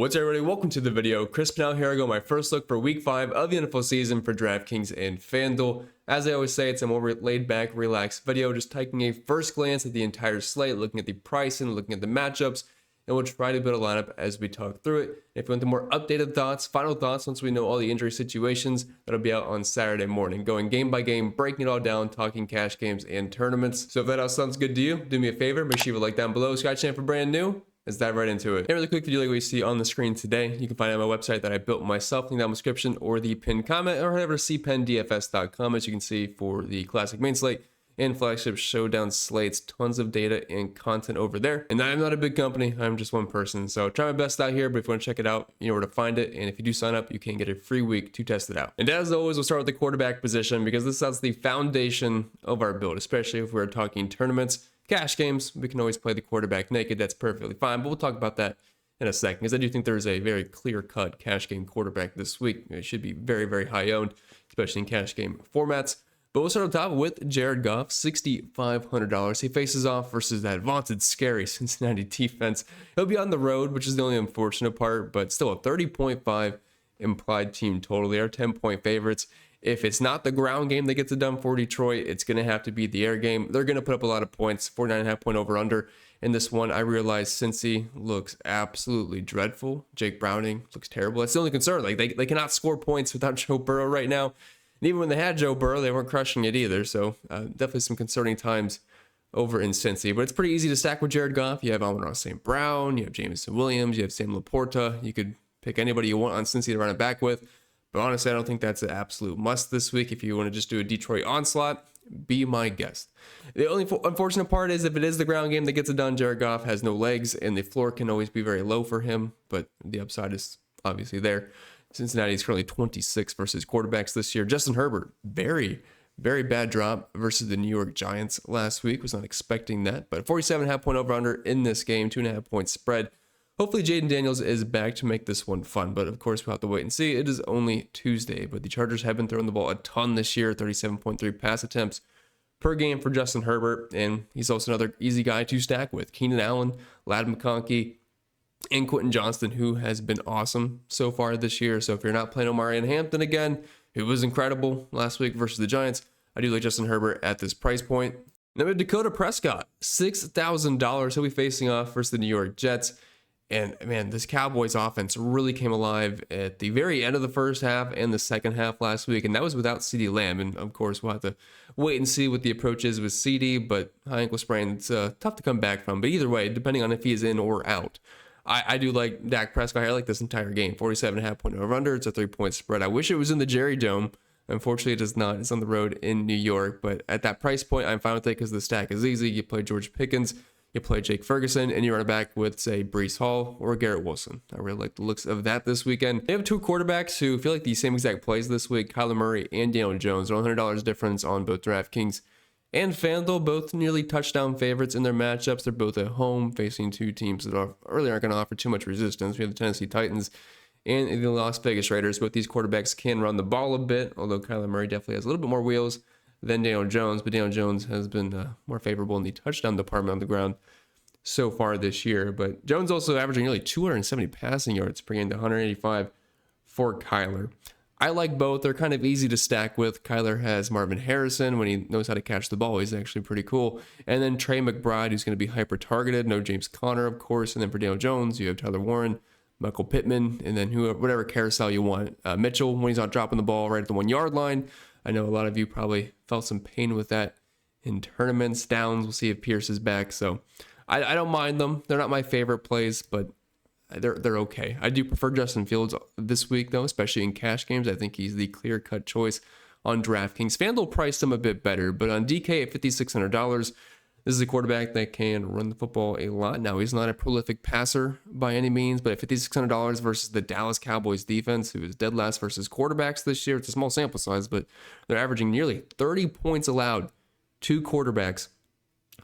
What's up, everybody? Welcome to the video. Chris Pennell here. I go my first look for week 5 of the NFL season for DraftKings and FanDuel. As I always say, it's a more laid back, relaxed video, just taking a first glance at the entire slate, looking at the pricing, looking at the matchups, and we'll try to build a lineup as we talk through it. If you want the more updated thoughts, final thoughts, once we know all the injury situations, that'll be out on Saturday morning, going game by game, breaking it all down, talking cash games and tournaments. So if that all sounds good to you, do me a favor, make sure you like down below, subscribe channel for brand new. Let's dive right into it. And really quick video like we see on the screen today, you can find it on my website that I built myself, link down in the description or the pinned comment, or head over to cpendfs.com, as you can see, for the classic main slate and flagship showdown slates. Tons of data and content over there. And I'm not a big company, I'm just one person. So try my best out here, but if you want to check it out, you know where to find it. And if you do sign up, you can get a free week to test it out. And as always, we'll start with the quarterback position, because this is the foundation of our build, especially if we're talking tournaments. Cash games, we can always play the quarterback naked. That's perfectly fine, but we'll talk about that in a second, because I do think there's a very clear-cut cash game quarterback this week. It should be very, very high owned, especially in cash game formats. But we'll start on top with Jared Goff, $6,500. He faces off versus that vaunted, scary Cincinnati defense. He'll be on the road, which is the only unfortunate part, but still a 30.5 implied team total. They are 10-point favorites. If it's not the ground game that gets it done for Detroit, it's going to have to be the air game. They're going to put up a lot of points, 49.5 point over under. In this one, I realize Cincy looks absolutely dreadful. Jake Browning looks terrible. That's the only concern. Like they cannot score points without Joe Burrow right now. And even when they had Joe Burrow, they weren't crushing it either. So definitely some concerning times over in Cincy. But it's pretty easy to stack with Jared Goff. You have Amon-Ra St. Brown, you have Jameson Williams, you have Sam Laporta. You could pick anybody you want on Cincy to run it back with. But honestly, I don't think that's an absolute must this week. If you want to just do a Detroit onslaught, be my guest. The only unfortunate part is if it is the ground game that gets it done, Jared Goff has no legs, and the floor can always be very low for him, but the upside is obviously there. Cincinnati is currently 26 versus quarterbacks this year. Justin Herbert, very, very bad drop versus the New York Giants last week. Was not expecting that, but 47.5 point over under in this game, 2.5 point spread. Hopefully Jaden Daniels is back to make this one fun, but of course we'll have to wait and see. It is only Tuesday, but the Chargers have been throwing the ball a ton this year, 37.3 pass attempts per game for Justin Herbert, and he's also another easy guy to stack with. Keenan Allen, Ladd McConkey, and Quentin Johnston, who has been awesome so far this year. So if you're not playing Omari and Hampton again, who was incredible last week versus the Giants, I do like Justin Herbert at this price point. Now we have Dakota Prescott, $6,000. He'll be facing off versus the New York Jets. And man, this Cowboys offense really came alive at the very end of the first half and the second half last week. And that was without CeeDee Lamb. And of course, we'll have to wait and see what the approach is with CeeDee. But high ankle sprain, it's tough to come back from. But either way, depending on if he is in or out, I do like Dak Prescott. I like this entire game. 47.5 point over under. It's a 3-point spread. I wish it was in the Jerry Dome. Unfortunately, it is not. It's on the road in New York. But at that price point, I'm fine with it because the stack is easy. You play George Pickens, you play Jake Ferguson, and you run it back with, say, Breece Hall or Garrett Wilson. I really like the looks of that this weekend. They have two quarterbacks who feel like the same exact plays this week, Kyler Murray and Daniel Jones. $100 difference on both DraftKings and FanDuel, both nearly touchdown favorites in their matchups. They're both at home, facing two teams that really aren't going to offer too much resistance. We have the Tennessee Titans and the Las Vegas Raiders. Both these quarterbacks can run the ball a bit, although Kyler Murray definitely has a little bit more wheels than Daniel Jones. But Daniel Jones has been more favorable in the touchdown department on the ground so far this year. But Jones also averaging nearly 270 passing yards per game to 185 for Kyler. I like both. They're kind of easy to stack with. Kyler has Marvin Harrison. When he knows how to catch the ball, he's actually pretty cool. And then Trey McBride, who's going to be hyper-targeted. No James Conner, of course. And then for Daniel Jones, you have Tyler Warren, Michael Pittman, and then whatever carousel you want. Mitchell, when he's not dropping the ball right at the 1-yard line. I know a lot of you probably felt some pain with that in tournaments. Downs, we'll see if Pierce is back. So I don't mind them. They're not my favorite plays, but they're okay. I do prefer Justin Fields this week, though, especially in cash games. I think he's the clear-cut choice on DraftKings. FanDuel priced him a bit better, but on DK at $5,600, this is a quarterback that can run the football a lot. Now, he's not a prolific passer by any means, but at $5,600 versus the Dallas Cowboys defense, who is dead last versus quarterbacks this year, it's a small sample size, but they're averaging nearly 30 points allowed to quarterbacks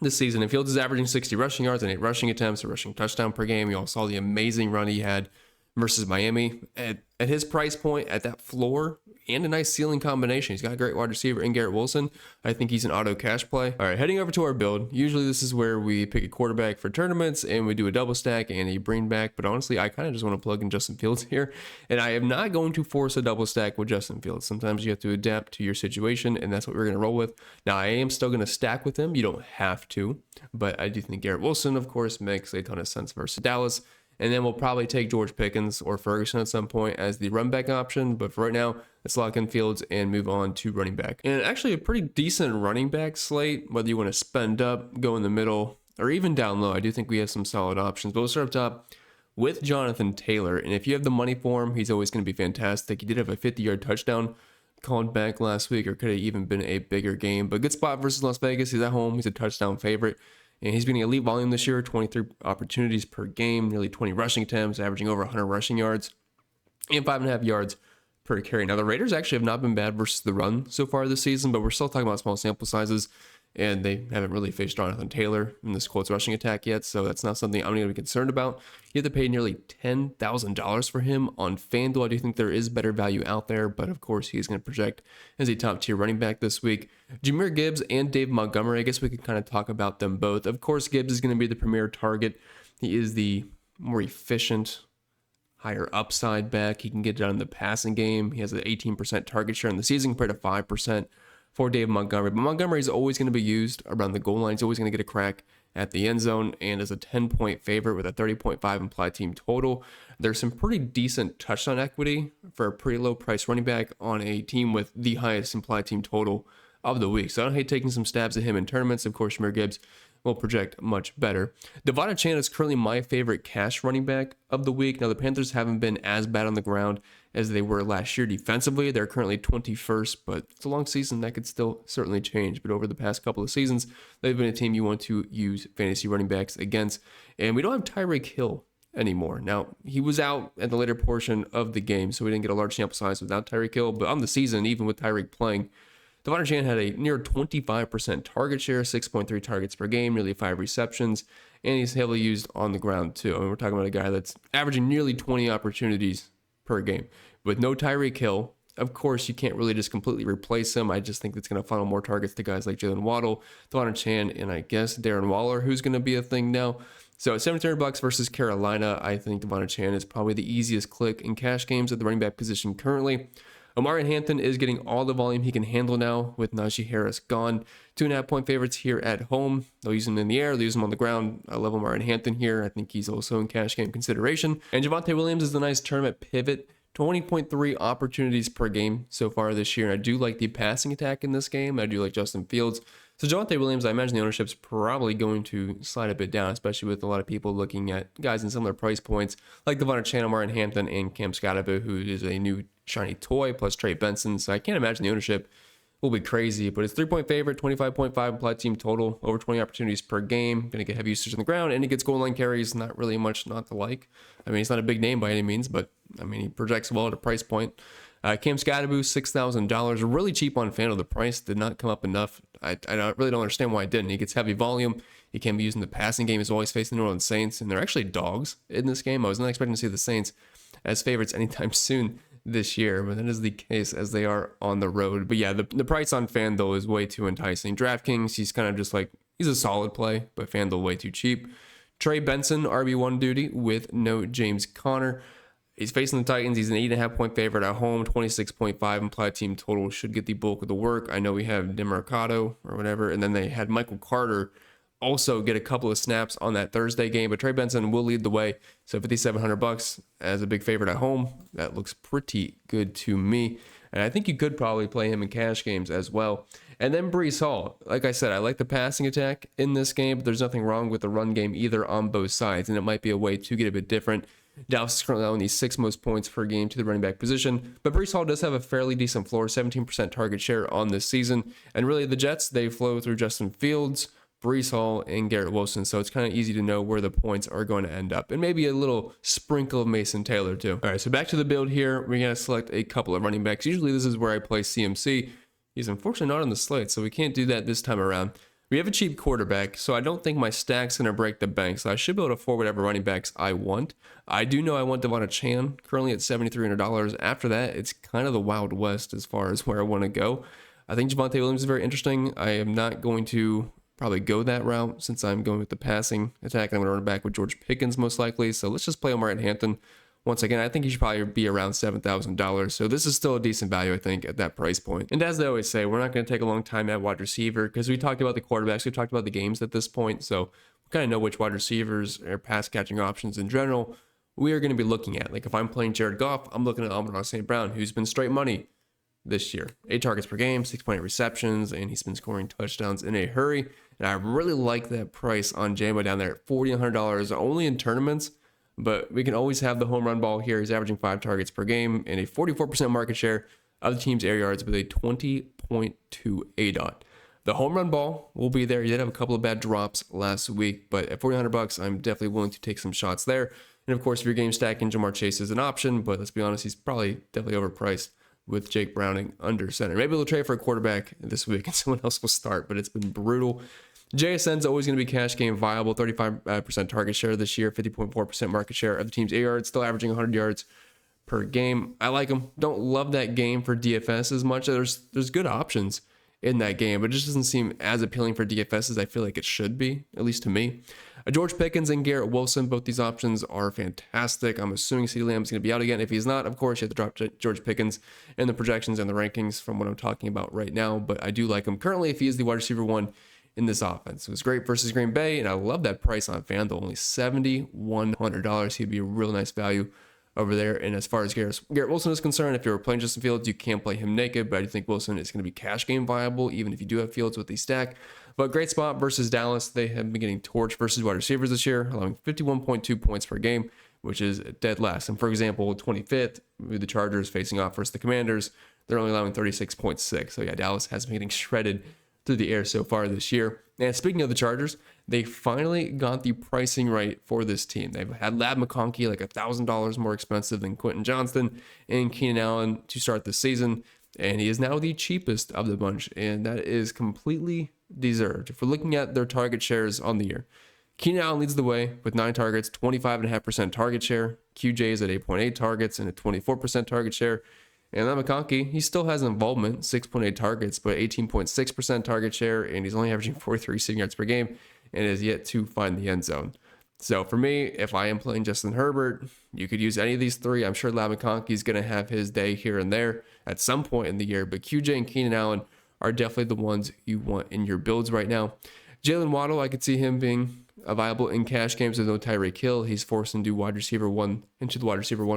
this season. And Fields is averaging 60 rushing yards and 8 rushing attempts, a rushing touchdown per game. You all saw the amazing run he had versus Miami. At his price point, at that floor, and a nice ceiling combination. He's got a great wide receiver in Garrett Wilson. I think he's an auto cash play. All right, heading over to our build. Usually this is where we pick a quarterback for tournaments and we do a double stack and a bring back. But honestly, I kind of just want to plug in Justin Fields here. And I am not going to force a double stack with Justin Fields. Sometimes you have to adapt to your situation, and that's what we're going to roll with. Now, I am still going to stack with him. You don't have to. But I do think Garrett Wilson, of course, makes a ton of sense versus Dallas. And then we'll probably take George Pickens or Ferguson at some point as the run back option. But for right now, let's lock in Fields and move on to running back. And actually a pretty decent running back slate, whether you want to spend up, go in the middle, or even down low. I do think we have some solid options. But we'll start up top with Jonathan Taylor. And if you have the money for him, he's always going to be fantastic. He did have a 50-yard touchdown called back last week, or could have even been a bigger game. But good spot versus Las Vegas. He's at home. He's a touchdown favorite. And he's been an elite volume this year, 23 opportunities per game, nearly 20 rushing attempts, averaging over 100 rushing yards, and 5.5 yards per carry. Now, the Raiders actually have not been bad versus the run so far this season, but we're still talking about small sample sizes, and they haven't really faced Jonathan Taylor in this Colts rushing attack yet, so that's not something I'm going to be concerned about. You have to pay nearly $10,000 for him on FanDuel. I do think there is better value out there, but of course he's going to project as a top-tier running back this week. Jahmyr Gibbs and Dave Montgomery, I guess we could kind of talk about them both. Of course, Gibbs is going to be the premier target. He is the more efficient, higher upside back. He can get it done in the passing game. He has an 18% target share in the season compared to 5% for Dave Montgomery. But Montgomery is always going to be used around the goal line. He's always going to get a crack at the end zone, and is a 10-point favorite with a 30.5 implied team total. There's some pretty decent touchdown equity for a pretty low price running back on a team with the highest implied team total of the week. So I don't hate taking some stabs at him in tournaments. Of course, Jahmyr Gibbs will project much better. Devon Achane is currently my favorite cash running back of the week. Now, the Panthers haven't been as bad on the ground as they were last year defensively. They're currently 21st, but it's a long season. That could still certainly change. But over the past couple of seasons, they've been a team you want to use fantasy running backs against. And we don't have Tyreek Hill anymore. Now, he was out at the later portion of the game, so we didn't get a large sample size without Tyreek Hill. But on the season, even with Tyreek playing, Devon Achane had a near 25% target share, 6.3 targets per game, nearly 5 receptions, and he's heavily used on the ground too. I mean, we're talking about a guy that's averaging nearly 20 opportunities per game. With no Tyreek Hill, of course, you can't really just completely replace him. I just think that's going to funnel more targets to guys like Jalen Waddle, Devon Achane, and I guess Darren Waller, who's going to be a thing now. So at $1,700 versus Carolina, I think Devon Achane is probably the easiest click in cash games at the running back position currently. Omarion Hampton is getting all the volume he can handle now with Najee Harris gone. 2.5-point favorites here at home. They'll use him in the air. They'll use him on the ground. I love Omarion Hampton here. I think he's also in cash game consideration. And Javonte Williams is the nice tournament pivot. 20.3 opportunities per game so far this year. And I do like the passing attack in this game. I do like Justin Fields. So Javonte Williams, I imagine the ownership's probably going to slide a bit down, especially with a lot of people looking at guys in similar price points like Devon Achane, Omarion Hampton, and Cam Scottaboo, who is a new shiny toy, plus Trey Benson. So I can't imagine the ownership will be crazy, but it's 3-point favorite, 25.5 implied team total, over 20 opportunities per game. Going to get heavy usage on the ground, and he gets goal line carries. Not really much not to like. I mean, he's not a big name by any means, but I mean, he projects well at a price point. Cam Scottaboo, $6,000, really cheap on FanDuel. The price did not come up enough. I really don't understand why it didn't. He gets heavy volume. He can be used in the passing game. He's always facing the New Orleans Saints, and they're actually dogs in this game. I was not expecting to see the Saints as favorites anytime soon this year, but that is the case as they are on the road. But yeah, the price on FanDuel is way too enticing. DraftKings, he's kind of just like, he's a solid play, but FanDuel way too cheap. Trey Benson, RB1 duty with no James Conner. He's facing the Titans. He's an 8.5-point favorite at home, 26.5 implied team total. Should get the bulk of the work. I know we have DeMarcado or whatever, and then they had Michael Carter also get a couple of snaps on that Thursday game, but Trey Benson will lead the way. So $5,700 as a big favorite at home. That looks pretty good to me. And I think you could probably play him in cash games as well. And then Breece Hall. Like I said, I like the passing attack in this game, but there's nothing wrong with the run game either on both sides. And it might be a way to get a bit different. Dallas is currently on the 6th most points per game to the running back position, but Breece Hall does have a fairly decent floor, 17% target share on this season. And really the Jets, they flow through Justin Fields, Breece Hall, and Garrett Wilson, so it's kind of easy to know where the points are going to end up. And maybe a little sprinkle of Mason Taylor too. All right, so back to the build here. We're going to select a couple of running backs. Usually this is where I play CMC. He's unfortunately not on the slate, so we can't do that this time around. We have a cheap quarterback, so I don't think my stack's going to break the bank, so I should be able to afford whatever running backs I want. I do know I want Devon Chan, currently at $7,300. After that, it's kind of the Wild West as far as where I want to go. I think Javonte Williams is very interesting. I am not going to probably go that route since I'm going with the passing attack. I'm going to run it back with George Pickens most likely, so let's just play Omar at Hampton. Once again, I think he should probably be around $7,000. So this is still a decent value, I think, at that price point. And as they always say, we're not going to take a long time at wide receiver because we talked about the quarterbacks, we talked about the games at this point. So we kind of know which wide receivers or pass catching options in general we are going to be looking at. Like if I'm playing Jared Goff, I'm looking at Amon-Ra St. Brown, who's been straight money this year. 8 targets per game, 6.8 receptions, and he's been scoring touchdowns in a hurry. And I really like that price on Jambo down there at $4,100, only in tournaments. But we can always have the home run ball here. He's averaging 5 targets per game and a 44% market share of the team's air yards with a 20.2 ADOT. The home run ball will be there. He did have a couple of bad drops last week, but at $4,100, I'm definitely willing to take some shots there. And of course, if you're game stacking, Jamar Chase is an option, but let's be honest, he's probably definitely overpriced with Jake Browning under center. Maybe they'll trade for a quarterback this week and someone else will start, but it's been brutal. JSN's always going to be cash game viable, 35% target share this year, 50.4% market share of the team's air yards, still averaging 100 yards per game. I like him. Don't love that game for DFS as much. There's good options in that game, but it just doesn't seem as appealing for DFS as I feel like it should be, at least to me. George Pickens and Garrett Wilson, both these options are fantastic. I'm assuming CeeDee Lamb's going to be out again. If he's not, of course, you have to drop George Pickens in the projections and the rankings from what I'm talking about right now, but I do like him currently if he is the wide receiver 1 in this offense. It was great versus Green Bay, and I love that price on FanDuel, only $7,100. He'd be a real nice value over there. And as far as Garrett Wilson is concerned, if you're playing Justin Fields, you can't play him naked, but I do think Wilson is going to be cash game viable, even if you do have Fields with the stack. But great spot versus Dallas. They have been getting torched versus wide receivers this year, allowing 51.2 points per game, which is dead last. And for example, 25th, with the Chargers facing off versus the Commanders, they're only allowing 36.6. So yeah, Dallas has been getting shredded through the air so far this year. And speaking of the Chargers, they finally got the pricing right for this team. They've had Lab McConkey like $1,000 more expensive than Quentin Johnston and Keenan Allen to start the season. And he is now the cheapest of the bunch. And that is completely deserved. If we're looking at their target shares on the year, Keenan Allen leads the way with 9 targets, 25.5% target share. QJ is at 8.8 targets and a 24% target share. And then McConkey, he still has involvement, 6.8 targets, but 18.6% target share, and he's only averaging 43 receiving yards per game and is yet to find the end zone. So for me, if I am playing Justin Herbert, you could use any of these 3. I'm sure Lab McConkey is going to have his day here and there at some point in the year, but QJ and Keenan Allen are definitely the ones you want in your builds right now. Jalen Waddle, I could see him being viable in cash games with no Tyreek Hill. He's forced into the wide receiver 1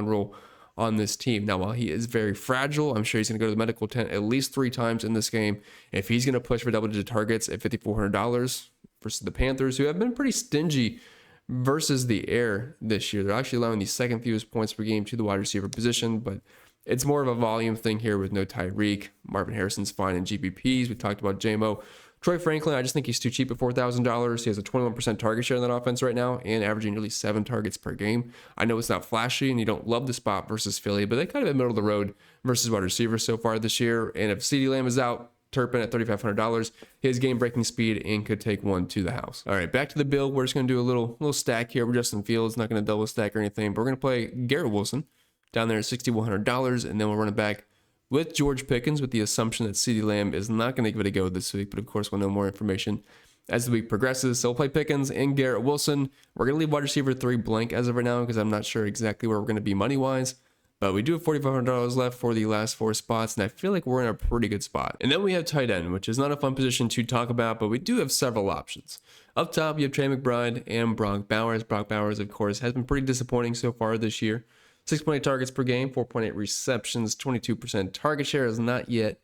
role on this team. Now, while he is very fragile, I'm sure he's going to go to the medical tent at least 3 times in this game. If he's going to push for double-digit targets at $5,400 versus the Panthers, who have been pretty stingy versus the air this year. They're actually allowing the second fewest points per game to the wide receiver position, but it's more of a volume thing here with no Tyreek. Marvin Harrison's fine in GPPs. We talked about JMO. Troy Franklin, I just think he's too cheap at $4,000. He has a 21% target share in that offense right now and averaging nearly 7 targets per game. I know it's not flashy and you don't love the spot versus Philly, but they kind of in the middle of the road versus wide receivers so far this year. And if CeeDee Lamb is out, Turpin at $3,500, his game-breaking speed and could take one to the house. All right, back to the build. We're just going to do a little stack here with Justin Fields. Not going to double stack or anything, but we're going to play Garrett Wilson down there at $6,100, and then we'll run it back with George Pickens with the assumption that CeeDee Lamb is not going to give it a go this week, but of course we'll know more information as the week progresses. So we'll play Pickens and Garrett Wilson. We're going to leave wide receiver 3 blank as of right now because I'm not sure exactly where we're going to be money-wise, but we do have $4,500 left for the last 4 spots, and I feel like we're in a pretty good spot. And then we have tight end, which is not a fun position to talk about, but we do have several options. Up top, you have Trey McBride and Brock Bowers. Brock Bowers, of course, has been pretty disappointing so far this year. 6.8 targets per game, 4.8 receptions, 22% target share, has not yet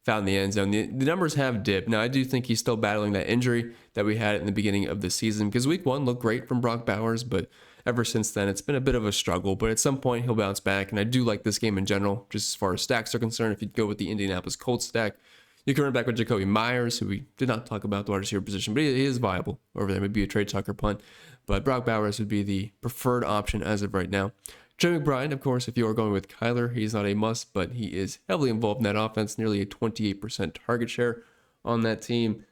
found the end zone. The numbers have dipped. Now, I do think he's still battling that injury that we had in the beginning of the season because week 1 looked great from Brock Bowers, but ever since then, it's been a bit of a struggle. But at some point, he'll bounce back, and I do like this game in general, just as far as stacks are concerned. If you go with the Indianapolis Colts stack, you can run back with Jacoby Myers, who we did not talk about the wide receiver position, but he is viable over there. Maybe a trade Tucker punt, but Brock Bowers would be the preferred option as of right now. Trey McBride, of course, if you are going with Kyler, he's not a must, but he is heavily involved in that offense, nearly a 28% target share on that team.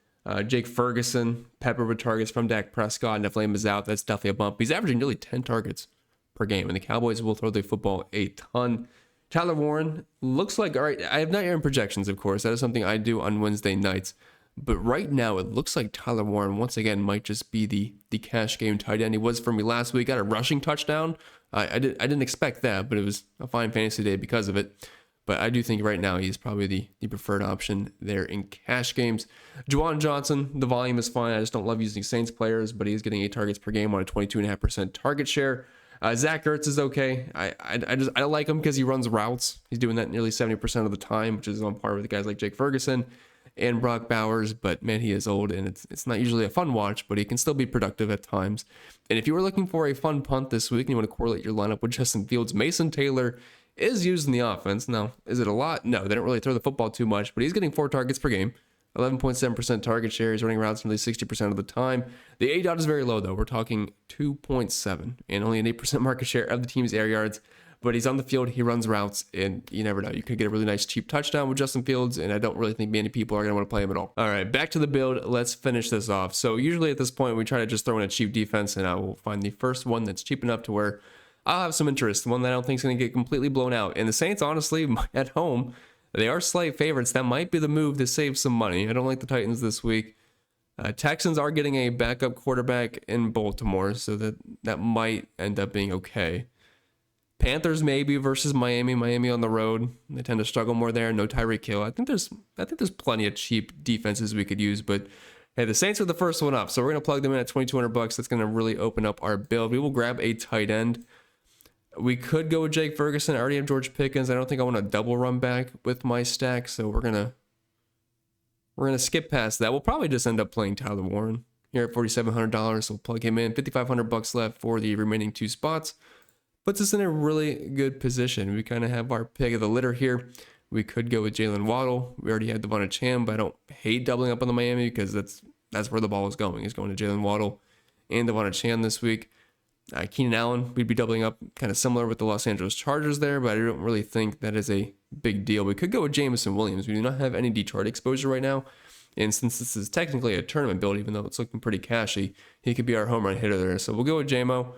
Jake Ferguson, peppered with targets from Dak Prescott, and if Lamb is out, that's definitely a bump. He's averaging nearly 10 targets per game, and the Cowboys will throw the football a ton. Tyler Warren looks like, all right, I have not yet in projections, of course. That is something I do on Wednesday nights. But right now, it looks like Tyler Warren, once again, might just be the cash game tight end. He was for me last week. Got a rushing touchdown. I didn't expect that, but it was a fine fantasy day because of it. But I do think right now he's probably the preferred option there in cash games. Juwan Johnson, the volume is fine. I just don't love using Saints players, but he's getting 8 targets per game on a 22.5% target share. Zach Ertz is okay. I like him because he runs routes. He's doing that nearly 70% of the time, which is on par with guys like Jake Ferguson and Brock Bowers. But man, he is old, and it's not usually a fun watch, but he can still be productive at times. And if you were looking for a fun punt this week and you want to correlate your lineup with Justin Fields, Mason Taylor is used in the offense. Now, is it a lot? No, they don't really throw the football too much, but he's getting 4 targets per game, 11.7% target share. He's running routes nearly 60% of the time. The A dot is very low, though. We're talking 2.7 and only an 8% market share of the team's air yards. But he's on the field, he runs routes, and you never know. You could get a really nice cheap touchdown with Justin Fields, and I don't really think many people are going to want to play him at all. All right, back to the build. Let's finish this off. So usually at this point, we try to just throw in a cheap defense, and I will find the first one that's cheap enough to where I'll have some interest, one that I don't think is going to get completely blown out. And the Saints, honestly, at home, they are slight favorites. That might be the move to save some money. I don't like the Titans this week. Texans are getting a backup quarterback in Baltimore, so that might end up being okay. Panthers maybe versus Miami. Miami on the road. They tend to struggle more there. No Tyreek Hill. I think there's plenty of cheap defenses we could use, but hey, the Saints are the first one up, so we're going to plug them in at $2,200. That's going to really open up our build. We will grab a tight end. We could go with Jake Ferguson. I already have George Pickens. I don't think I want to double run back with my stack, so we're gonna skip past that. We'll probably just end up playing Tyler Warren here at $4,700. So we'll plug him in. $5,500 left for the remaining 2 spots. Puts us in a really good position. We kind of have our pick of the litter here. We could go with Jalen Waddle. We already had Devon Achane, but I don't hate doubling up on the Miami because that's where the ball is going. It's going to Jalen Waddle and Devon Achane this week. Keenan Allen, we'd be doubling up kind of similar with the Los Angeles Chargers there, but I don't really think that is a big deal. We could go with Jameson Williams. We do not have any Detroit exposure right now. And since this is technically a tournament build, even though it's looking pretty cashy, he could be our home run hitter there. So we'll go with JMO.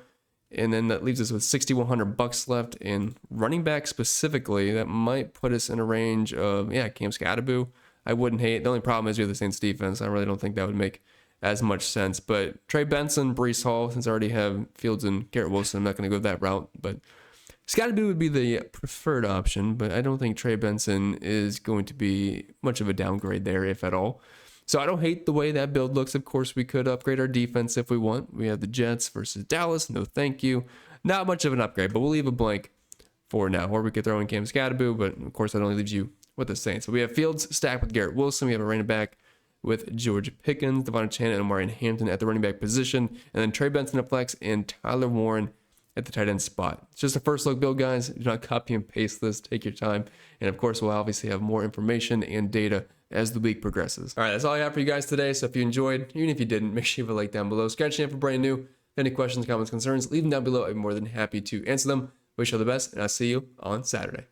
And then that leaves us with $6,100 left. And running back specifically, that might put us in a range of, Cam Scatterboo. I wouldn't hate. The only problem is we have the Saints defense. I really don't think that would make as much sense. But Trey Benson, Breece Hall, since I already have Fields and Garrett Wilson, I'm not going to go that route. But Scotty would be the preferred option, but I don't think Trey Benson is going to be much of a downgrade there, if at all. So I don't hate the way that build looks. Of course, we could upgrade our defense if we want. We have the Jets versus Dallas. No thank you. Not much of an upgrade, but we'll leave a blank for now. Or we could throw in Cam Scatterboo, but of course that only leaves you with the Saints. So we have Fields stacked with Garrett Wilson. We have a running back with George Pickens, Devon Achane, and Omarion Hampton at the running back position. And then Trey Benson at flex and Tyler Warren at the tight end spot. It's just a first look build, guys. Do not copy and paste this. Take your time. And of course, we'll obviously have more information and data as the week progresses. All right, that's all I have for you guys today. So if you enjoyed, even if you didn't, make sure you leave a like down below. Scratch it for brand new. If any questions, comments, concerns, leave them down below. I'd be more than happy to answer them. Wish you all the best, and I'll see you on Saturday.